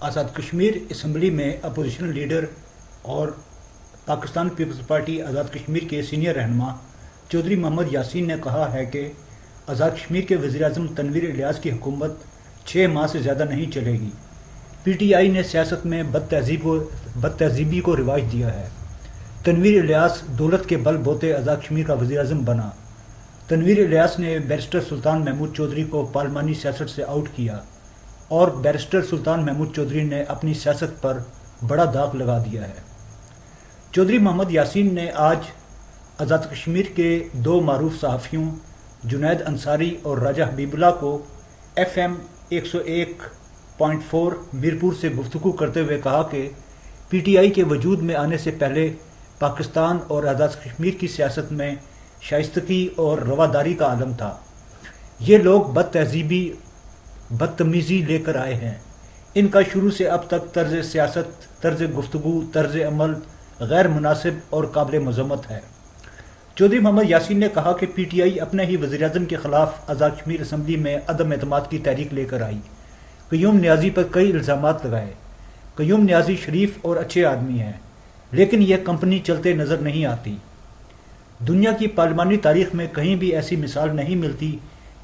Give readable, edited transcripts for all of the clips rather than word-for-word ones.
Azad Kashmir assembly میں opposition leader اور Pakistan Peoples party Azad Kashmir کے سینئر رہنما چودھری محمد یاسین نے کہا ہے کہ آزاد کشمیر کے وزیر اعظم تنویر الیاس کی حکومت 6 ماہ سے زیادہ نہیں چلے گی۔ پی ٹی آئی نے سیاست میں بد تہذیبی کو رواج دیا ہے۔ تنویر الیاس دولت کے بل بوتے آزاد کشمیر کا وزیر اعظم بنا۔ تنویر الیاس نے بیرسٹر سلطان محمود چودھری کو پارلیمانی سیاست سے آؤٹ کیا اور بیرسٹر سلطان محمود چودھری نے اپنی سیاست پر بڑا داغ لگا دیا ہے۔ چودھری محمد یاسین نے آج آزاد کشمیر کے 2 معروف صحافیوں جنید انصاری اور راجہ حبیب اللہ کو FM 101.4 میرپور سے گفتگو کرتے ہوئے کہا کہ پی ٹی آئی کے وجود میں آنے سے پہلے پاکستان اور آزاد کشمیر کی سیاست میں شائستگی اور رواداری کا عالم تھا۔ یہ لوگ بدتمیزی لے کر آئے ہیں۔ ان کا شروع سے اب تک طرز سیاست، طرز گفتگو، طرز عمل غیر مناسب اور قابل مذمت ہے۔ چودھری محمد یاسین نے کہا کہ پی ٹی آئی اپنے ہی وزیر اعظم کے خلاف آزاد کشمیر اسمبلی میں عدم اعتماد کی تحریک لے کر آئی۔ قیوم نیازی پر کئی الزامات لگائے۔ قیوم نیازی شریف اور اچھے آدمی ہیں، لیکن یہ کمپنی چلتے نظر نہیں آتی۔ دنیا کی پارلیمانی تاریخ میں کہیں بھی ایسی مثال نہیں ملتی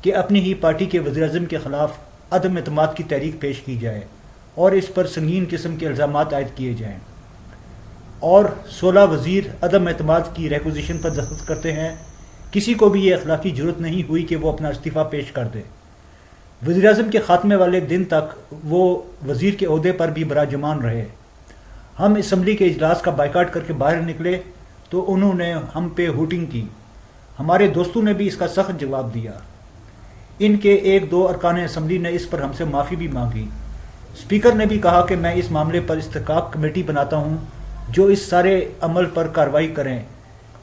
کہ اپنی ہی پارٹی کے وزیر اعظم کے خلاف عدم اعتماد کی تحریک پیش کی جائے اور اس پر سنگین قسم کے الزامات عائد کیے جائیں، اور 16 وزیر عدم اعتماد کی ریکوزیشن پر دستخط کرتے ہیں۔ کسی کو بھی یہ اخلاقی جرت نہیں ہوئی کہ وہ اپنا استعفیٰ پیش کر دے۔ وزیر اعظم کے خاتمے والے دن تک وہ وزیر کے عہدے پر بھی براجمان رہے۔ ہم اسمبلی کے اجلاس کا بائیکاٹ کر کے باہر نکلے تو انہوں نے ہم پہ ہوٹنگ کی۔ ہمارے دوستوں نے بھی اس کا سخت جواب دیا۔ ان کے 1-2 ارکان اسمبلی نے اس پر ہم سے معافی بھی مانگی۔ اسپیکر نے بھی کہا کہ میں اس معاملے پر استحقاق کمیٹی بناتا ہوں جو اس سارے عمل پر کارروائی کریں،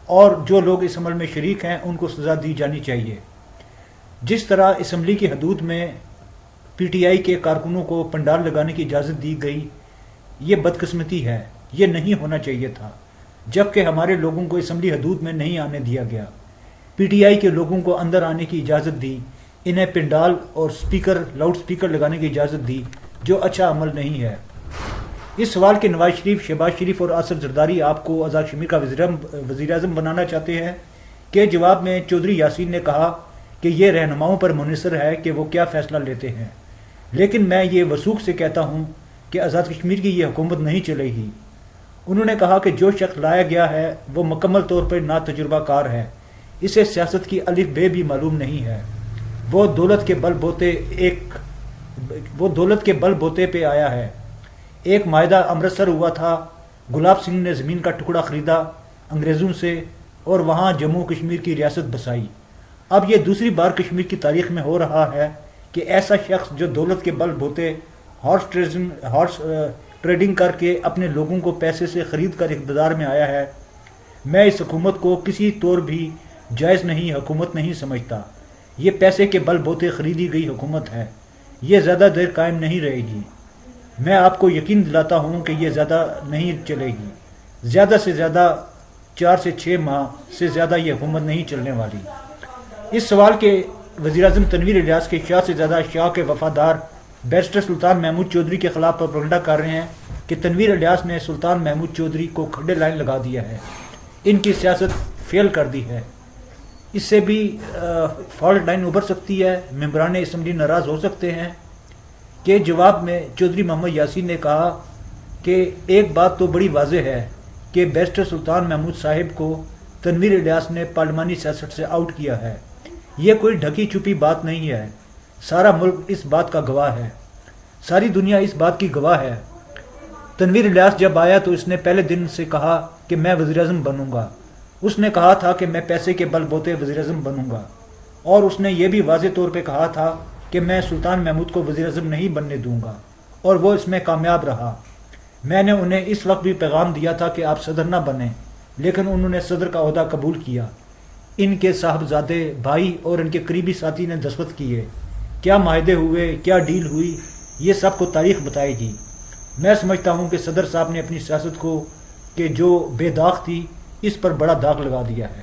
اور جو لوگ اس عمل میں شریک ہیں ان کو سزا دی جانی چاہیے۔ جس طرح اسمبلی کی حدود میں پی ٹی آئی کے کارکنوں کو پنڈال لگانے کی اجازت دی گئی، یہ بدقسمتی ہے، یہ نہیں ہونا چاہیے تھا، جبکہ ہمارے لوگوں کو اسمبلی حدود میں نہیں آنے دیا گیا۔ پی ٹی آئی کے لوگوں کو اندر آنے کی اجازت دی، انہیں پنڈال اور لاؤڈ سپیکر لگانے کی اجازت دی، جو اچھا عمل نہیں ہے۔ اس سوال کے نواز شریف، شہباز شریف اور آصف زرداری آپ کو آزاد کشمیر کا وزیر اعظم بنانا چاہتے ہیں کہ جواب میں چودھری یاسین نے کہا کہ یہ رہنماؤں پر منحصر ہے کہ وہ کیا فیصلہ لیتے ہیں، لیکن میں یہ وثوق سے کہتا ہوں کہ آزاد کشمیر کی یہ حکومت نہیں چلے گی۔ انہوں نے کہا کہ جو شخص لایا گیا ہے وہ مکمل طور پر ناتجربہ کار ہے، اسے سیاست کی الف بے بھی معلوم نہیں ہے۔ وہ دولت کے بل بوتے پہ آیا ہے۔ ایک معاہدہ امرتسر ہوا تھا، گلاب سنگھ نے زمین کا ٹکڑا خریدا انگریزوں سے اور وہاں جموں کشمیر کی ریاست بسائی۔ اب یہ دوسری بار کشمیر کی تاریخ میں ہو رہا ہے کہ ایسا شخص جو دولت کے بل بوتے ہارس ٹریڈنگ کر کے اپنے لوگوں کو پیسے سے خرید کر اقتدار میں آیا ہے۔ میں اس حکومت کو کسی طور بھی جائز نہیں حکومت نہیں سمجھتا۔ یہ پیسے کے بل بوتے خریدی گئی حکومت ہے، یہ زیادہ دیر قائم نہیں رہے گی۔ میں آپ کو یقین دلاتا ہوں کہ یہ زیادہ نہیں چلے گی، زیادہ سے زیادہ 4 سے 6 ماہ سے زیادہ یہ حکومت نہیں چلنے والی۔ اس سوال کے وزیر اعظم تنویر الیاس کے شاہ سے زیادہ شاہ کے وفادار بیرسٹر سلطان محمود چودھری کے خلاف پروپیگنڈا کر رہے ہیں کہ تنویر الیاس نے سلطان محمود چودھری کو کھڈے لائن لگا دیا ہے، ان کی سیاست فیل کر دی ہے۔ اس سے بھی فالٹ لائن ابھر سکتی ہے، ممبران اسمبلی ناراض ہو سکتے ہیں۔ کہ جواب میں چودھری محمد یاسین نے کہا کہ ایک بات تو بڑی واضح ہے کہ بیرسٹر سلطان محمود صاحب کو تنویر الیاس نے پارلیمانی سیاست سے آؤٹ کیا ہے۔ یہ کوئی ڈھکی چھپی بات نہیں ہے، سارا ملک اس بات کا گواہ ہے، ساری دنیا اس بات کی گواہ ہے۔ تنویر الیاس جب آیا تو اس نے پہلے دن سے کہا کہ میں وزیر اعظم بنوں گا۔ اس نے کہا تھا کہ میں پیسے کے بل بوتے وزیر اعظم بنوں گا، اور اس نے یہ بھی واضح طور پہ کہا تھا کہ میں سلطان محمود کو وزیر اعظم نہیں بننے دوں گا، اور وہ اس میں کامیاب رہا۔ میں نے انہیں اس وقت بھی پیغام دیا تھا کہ آپ صدر نہ بنیں، لیکن انہوں نے صدر کا عہدہ قبول کیا۔ ان کے صاحبزادے، بھائی اور ان کے قریبی ساتھی نے دستخط کیے۔ کیا معاہدے ہوئے، کیا ڈیل ہوئی، یہ سب کو تاریخ بتائے گی۔ میں سمجھتا ہوں کہ صدر صاحب نے اپنی سیاست کو کہ جو بے داغ تھی، اس پر بڑا داغ لگا دیا ہے۔